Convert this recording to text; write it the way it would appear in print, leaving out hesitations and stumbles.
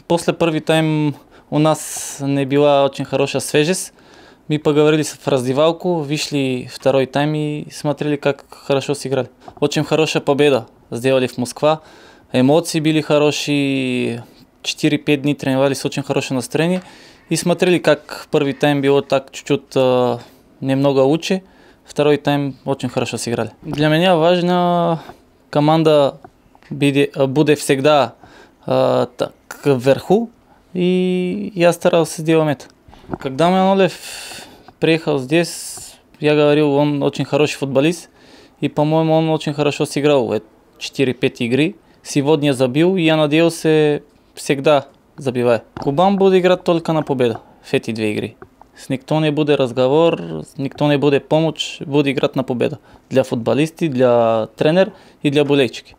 После първи тайм у нас не била очень хорошая свежесть. Мы поговорили в раздевалку, вышли второй тайм и смотрели, как хорошо сыграли. Очень хорошая победа сделали в Москва. Эмоции были хорошие. 4-5 дней тренировались, очень хорошее настроение. И смотрели, как первый тайм было так чуть-чуть немного лучше. Второй тайм очень хорошо сыграли. Для меня важно, команда будет всегда так вверху. И я старался сделать это. Когда Манолев приехал здесь, я говорил, он очень хороший футболист. И, по-моему, он очень хорошо сыграл 4-5 игры. Сегодня забил, и я надеялся всегда забивать. Кубан будет играть только на победу в эти две игры. С никто не будет разговор, никто не будет помощь, будет играть на победу. Для футболистов, для тренера и для болельщиков.